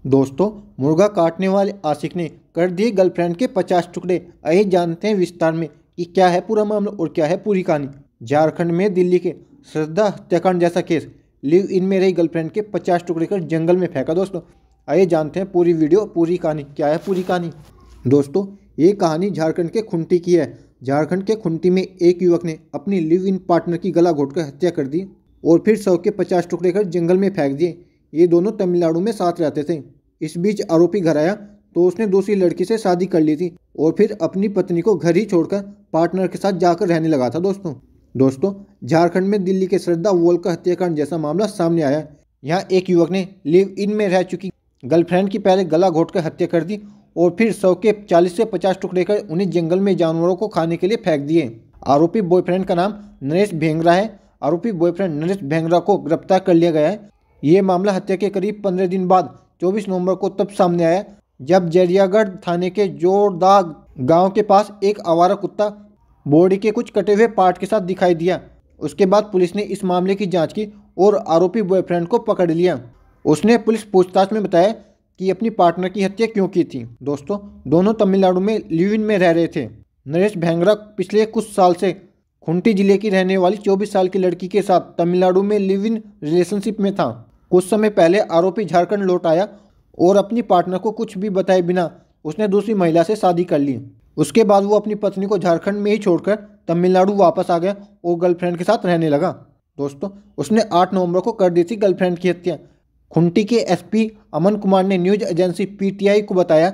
दोस्तों, मुर्गा काटने वाले आशिक ने कर दिए गर्लफ्रेंड के 50 टुकड़े। आइए जानते हैं विस्तार में कि क्या है पूरा मामला और क्या है पूरी कहानी। झारखंड में दिल्ली के श्रद्धा हत्याकांड जैसा केस। लिव इन में रही गर्लफ्रेंड के 50 टुकड़े कर जंगल में फेंका। दोस्तों, आइए जानते हैं पूरी वीडियो पूरी कहानी। क्या है पूरी कहानी? दोस्तों, ये कहानी झारखंड के खुंटी की है। झारखंड के खुंटी में एक युवक ने अपनी लिव इन पार्टनर की गला घोटकर हत्या कर दी और फिर शव के 50 टुकड़े कर जंगल में फेंक दिए। ये दोनों तमिलनाडु में साथ रहते थे। इस बीच आरोपी घर आया तो उसने दूसरी लड़की से शादी कर ली थी और फिर अपनी पत्नी को घर ही छोड़कर पार्टनर के साथ जाकर रहने लगा था। दोस्तों, झारखंड में दिल्ली के श्रद्धा वोलकर हत्याकांड जैसा मामला सामने आया। यहाँ एक युवक ने लिव इन में रह चुकी गर्लफ्रेंड की पहले गला घोटकर हत्या कर दी और फिर शव के 40 से 50 टुकड़े कर उन्हें जंगल में जानवरों को खाने के लिए फेंक दिए। आरोपी बॉयफ्रेंड का नाम नरेश भेंगरा है। आरोपी बॉयफ्रेंड नरेश भेंगरा को गिरफ्तार कर लिया गया है। ये मामला हत्या के करीब 15 दिन बाद 24 नवंबर को तब सामने आया जब जरियागढ़ थाने के जोरदाग गांव के पास एक आवारा कुत्ता बॉडी के कुछ कटे हुए पार्ट के साथ दिखाई दिया। उसके बाद पुलिस ने इस मामले की जांच की और आरोपी बॉयफ्रेंड को पकड़ लिया। उसने पुलिस पूछताछ में बताया कि अपनी पार्टनर की हत्या क्यों की थी। दोस्तों, दोनों तमिलनाडु में लिव इन में रह रहे थे। नरेश भेंगरा पिछले कुछ साल से खुंटी जिले की रहने वाली 24 साल की लड़की के साथ तमिलनाडु में लिव इन रिलेशनशिप में था। कुछ समय पहले आरोपी झारखंड लौट आया और अपनी पार्टनर को कुछ भी बताए बिना उसने दूसरी महिला से शादी कर ली। उसके बाद वो अपनी पत्नी को झारखंड में ही छोड़कर तमिलनाडु वापस आ गया और गर्लफ्रेंड के साथ रहने लगा। दोस्तों, उसने 8 नवंबर को कर दी थी गर्लफ्रेंड की हत्या। खुंटी के एसपी अमन कुमार ने न्यूज एजेंसी पीटीआई को बताया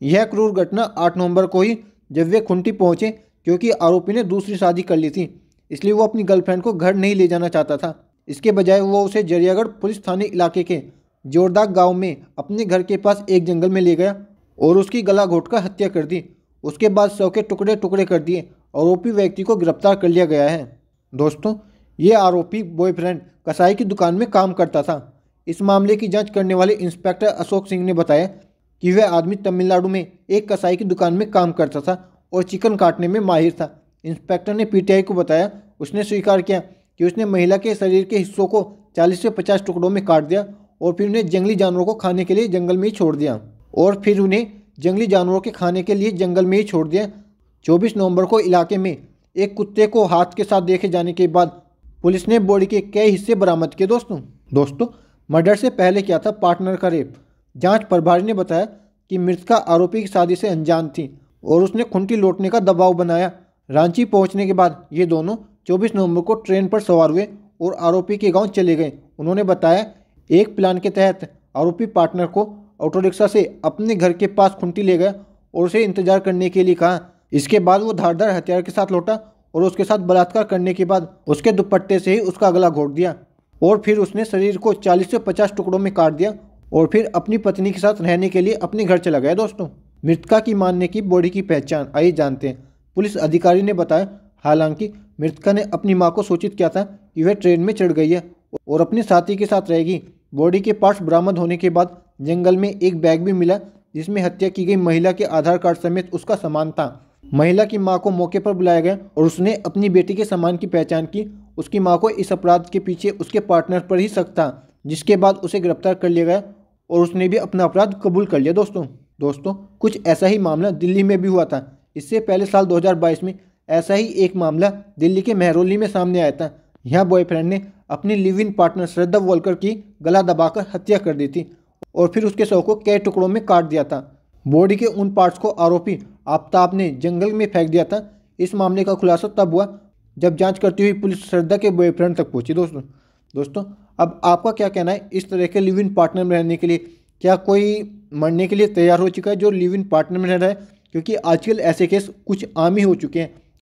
यह क्रूर घटना 8 नवंबर को ही जब वे खुंटी पहुंचे, क्योंकि आरोपी ने दूसरी शादी कर ली थी, इसलिए वो अपनी गर्लफ्रेंड को घर नहीं ले जाना चाहता था। इसके बजाय वो उसे जरियागढ़ पुलिस थाने इलाके के जोरदाग गांव में अपने घर के पास एक जंगल में ले गया और उसकी गला घोटकर हत्या कर दी। उसके बाद शव के टुकड़े टुकड़े कर दिए। आरोपी व्यक्ति को गिरफ्तार कर लिया गया है। दोस्तों, ये आरोपी बॉयफ्रेंड कसाई की दुकान में काम करता था। इस मामले की जांच करने वाले इंस्पेक्टर अशोक सिंह ने बताया कि वह आदमी तमिलनाडु में एक कसाई की दुकान में काम करता था और चिकन काटने में माहिर था। इंस्पेक्टर ने पीटीआई को बताया उसने स्वीकार किया कि उसने महिला के शरीर के हिस्सों को 40 से 50 टुकड़ों में काट दिया और फिर उन्हें जंगली जानवरों को खाने के लिए जंगल में ही छोड़ दिया 24 नवंबर को इलाके में एक कुत्ते को हाथ के साथ देखे जाने के बाद पुलिस ने बॉडी के कई हिस्से बरामद किए। दोस्तों, मर्डर से पहले क्या था पार्टनर का रेप। जांच प्रभारी ने बताया कि मृतका आरोपी की शादी से अनजान थी और उसने खुंटी लौटने का दबाव बनाया। रांची पहुंचने के बाद ये दोनों 24 नवंबर को ट्रेन पर सवार हुए और आरोपी के गांव चले गए। उन्होंने बताया एक प्लान के तहत आरोपी पार्टनर को ऑटो रिक्शा से अपने घर के पास खुंटी ले गया और उसे इंतजार करने के लिए कहा। इसके बाद वो धारदार हथियार के साथ लौटा और उसके साथ बलात्कार करने के बाद उसके दुपट्टे से ही उसका गला घोट दिया और फिर उसने शरीर को 40 से 50 टुकड़ों में काट दिया और फिर अपनी पत्नी के साथ रहने के लिए अपने घर चला गया। दोस्तों, मृतका की मानने की बॉडी की पहचान आइए जानते हैं। पुलिस अधिकारी ने बताया हालांकि मृतका ने अपनी मां को सूचित किया था कि वह ट्रेन में चढ़ गई है और अपने साथी के साथ रहेगी। बॉडी के पार्ट्स बरामद होने के बाद जंगल में एक बैग भी मिला जिसमें हत्या की गई महिला के आधार कार्ड समेत उसका सामान था। महिला की मां को मौके पर बुलाया गया और उसने अपनी बेटी के सामान की पहचान की। उसकी मां को इस अपराध के पीछे उसके पार्टनर पर ही शक था, जिसके बाद उसे गिरफ्तार कर लिया गया और उसने भी अपना अपराध कबूल कर लिया। दोस्तों, कुछ ऐसा ही मामला दिल्ली में भी हुआ था। इससे पहले साल 2022 में ऐसा ही एक मामला दिल्ली के मेहरौली में सामने आया था। यहाँ बॉयफ्रेंड ने अपनी लिव इन पार्टनर श्रद्धा वोलकर की गला दबाकर हत्या कर दी थी और फिर उसके शव को कई टुकड़ों में काट दिया था। बॉडी के उन पार्ट्स को आरोपी आफ्ताब ने जंगल में फेंक दिया था। इस मामले का खुलासा तब हुआ जब जांच करती हुई पुलिस श्रद्धा के बॉयफ्रेंड तक पहुंची। दोस्तों, अब आपका क्या कहना है इस तरह के लिव इन पार्टनर में रहने के लिए? क्या कोई मरने के लिए तैयार हो चुका है जो लिव इन पार्टनर में रह रहा है? क्योंकि आजकल ऐसे केस कुछ आम ही हो चुके हैं।